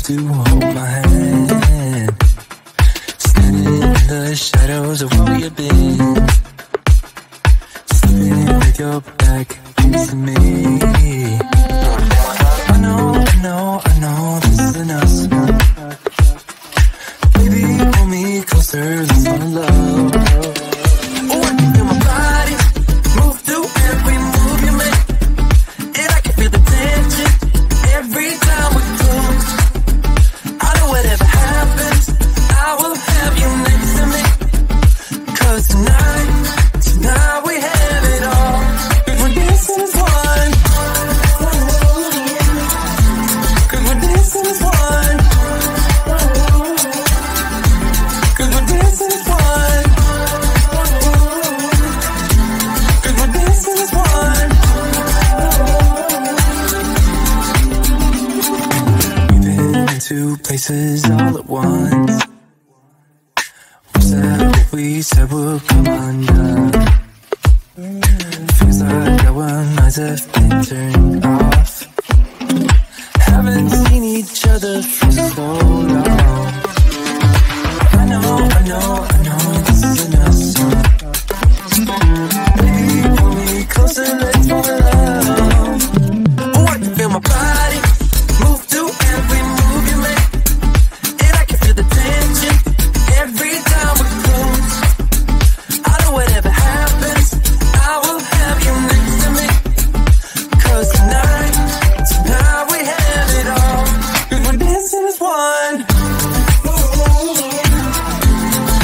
to hold my hand, standing in the shadows of where you've been, sleeping with your back against me. I know this isn't us. Baby, pull me closer, let's fall in love. Oh, I can feel my body move through every move you make, and I can feel the tension every time we close. I know whatever happens, I will have you next to me. 'Cause tonight we have it all. Cause we're dancing as one. Cause we're dancing as one. Cause we're dancing as one. Cause we're dancing as one. We've been in two places all at once. Was that what we said would come undone? Feels like our minds have been turned off. Haven't seen each other for so long. I know this isn't us. Baby, pull me closer, let's fall in love. Oh, I can feel my body move through every move you make, and I can feel the tension every time we close. I know whatever happens, I will have you next to me. 'Cause tonight we have it all. 'Cause we're dancing as one.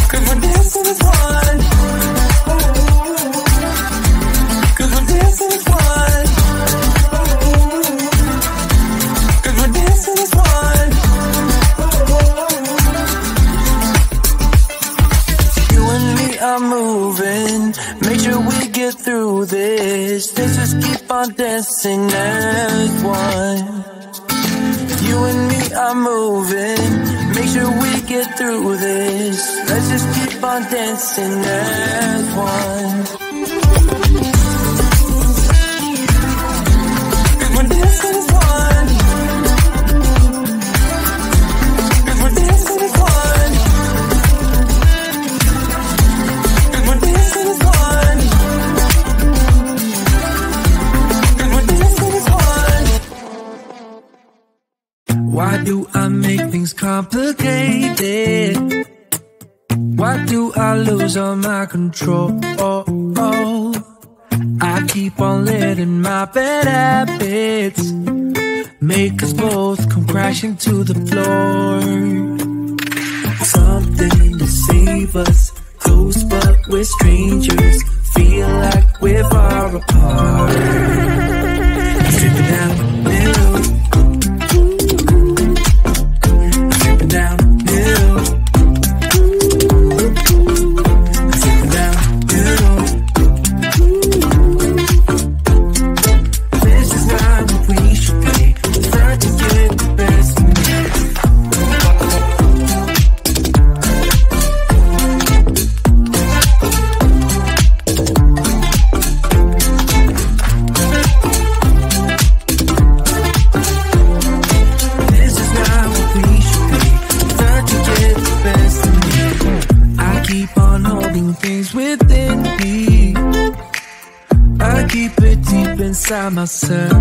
'Cause we're dancing as one. 'Cause we're dancing as one. 'Cause we're dancing as one. You and me are moving, make sure we get through this. Let's just keep on dancing as one. You and me are moving, make sure we get through this. Let's just keep on dancing as one. 'Cause we're dancing as one. 'Cause we're dancing as one. 'Cause we're dancing as one. 'Cause we're dancing as one. Why do I make things complicated? Why do I lose all my control? I keep on letting my bad habits make us both come crashing to the floor. Something to save us, close but we're strangers, feel like we're far apart. Slipping down the middle, slipping down the middle, slipping down the middle. This is not what we should be. Trying to get the best of me. This is not what we should be. Trying to get the best of me. I keep on holding things within me. I keep it deep inside myself.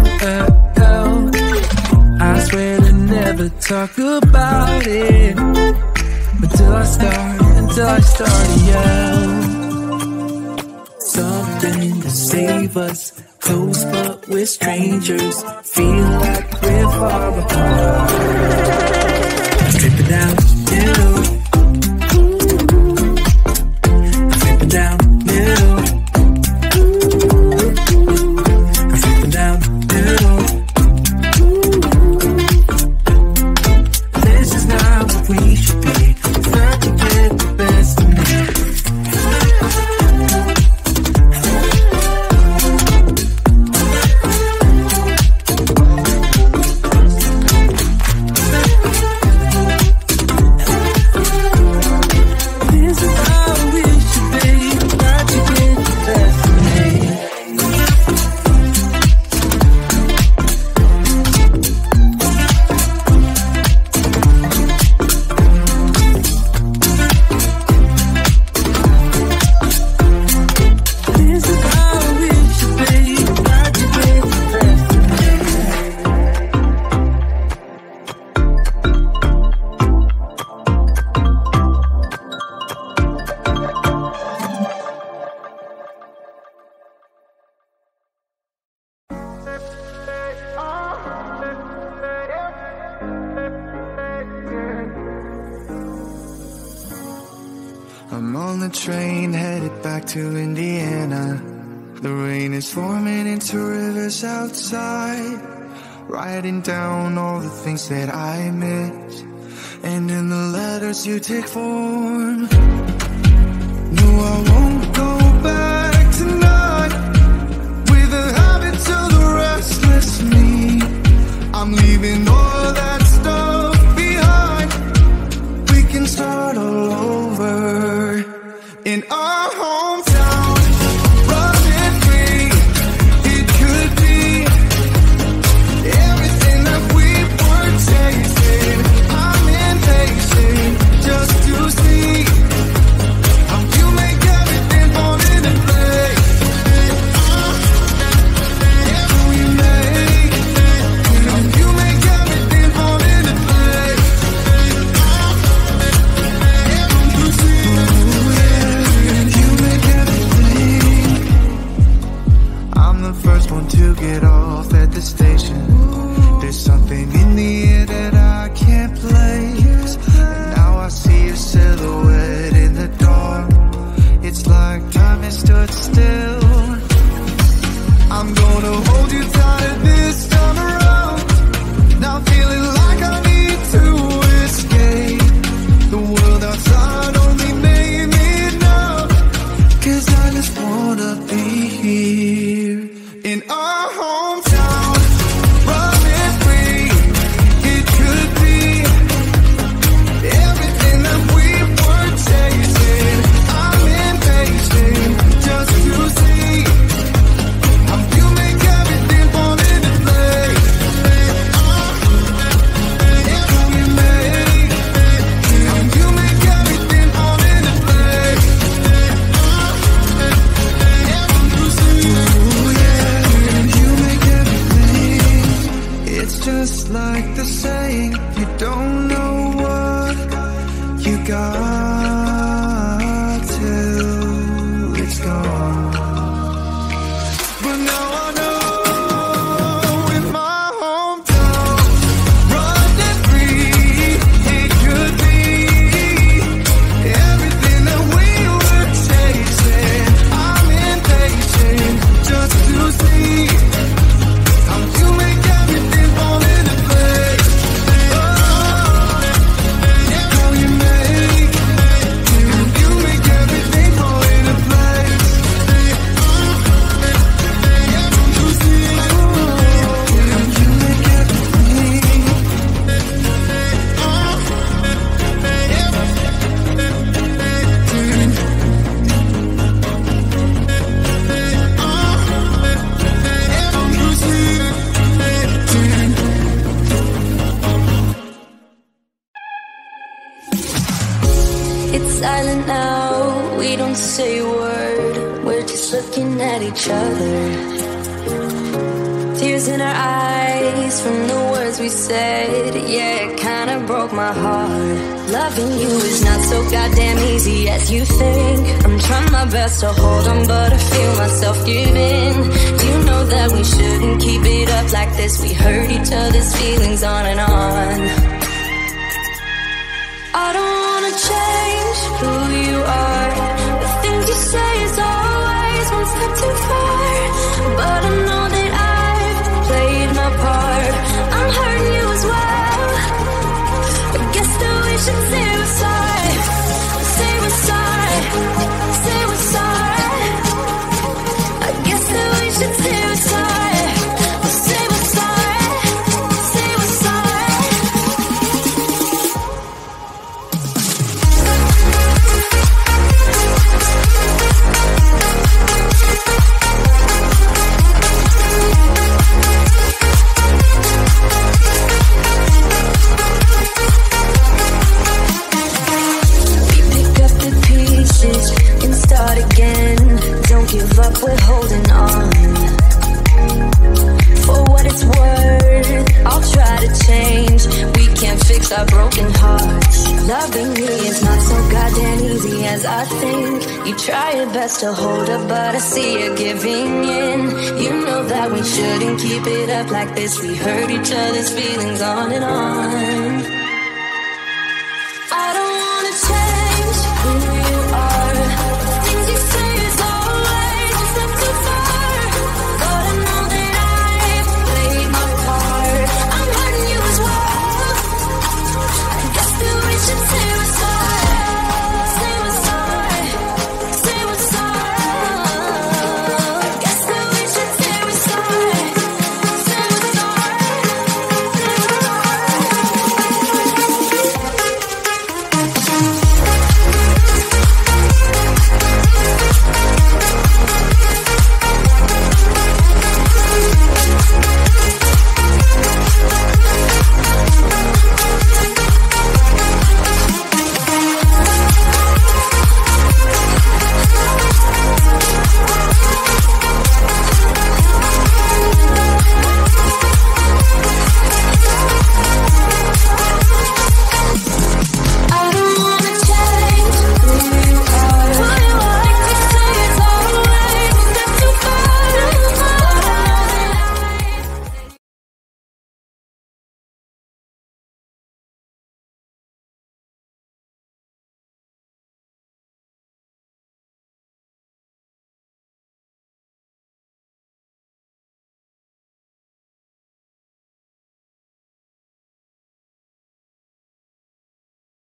I swear to never talk about it until I start to yell. Something to save us, close but we're strangers, feel like we're far apart. Strip it down the middle, strip it down the middle, strip it down the middle. This is not what we should be. Trying to get the best of me. train headed back to Indiana. The rain is forming into rivers outside, writing down all the things that I miss, and in the letters you take form. No, I won't go back tonight with the habits of the restless me. I'm leaving all that stuff behind. We can start all over in our hometown, running free. It could be everything that we were chasing. I'm impatient just to see how you make everything fall into place. How you make everything fall into place. You make everything. I'm the first one to get off at the station. There's something in the air that I can't place, and now I see your silhouette in the dark. It's like time has stood still. I'm gonna hold you tight this time around. Now feeling like I need to escape. The world outside only made me numb, 'cause I just wanna be here in our hometown, running free. It could be everything that we were chasing. I'm impatient just to see how you make everything fall into place. How you make everything fall into place. You make everything. It's just like the saying, you don't know what you got till it's gone. But now I know in my hometown, running free, it could be everything that we were chasing. I'm impatient just to see how you make everything fall into place. How you make everything fall into place. You make everything. It's silent now, we don't say a word. We're just looking at each other. Tears in our eyes from the words we said. Yeah, it kinda broke my heart. Loving you is not so goddamn easy as you think. I'm trying my best to hold on, but I feel myself giving. You know that we shouldn't keep it up like this. We hurt each other's feelings on and on. I don't wanna change who you are. The things you say is always one step too far. But I know that I've played my part. I'm hurting you as well. I guess that we should say we're sorry. Say we're sorry. Say we're sorry. I guess that we should say we're sorry. Say we're sorry. Say we're sorry. We pick up the pieces and start again. Don't give up, we're holding on. For what it's worth, I'll try to change. We can't fix our broken hearts. Loving me is not so goddamn easy as I think. You try your best to hold up, but I see you giving in. You know that we shouldn't keep it up like this. We hurt each other's feelings on and on.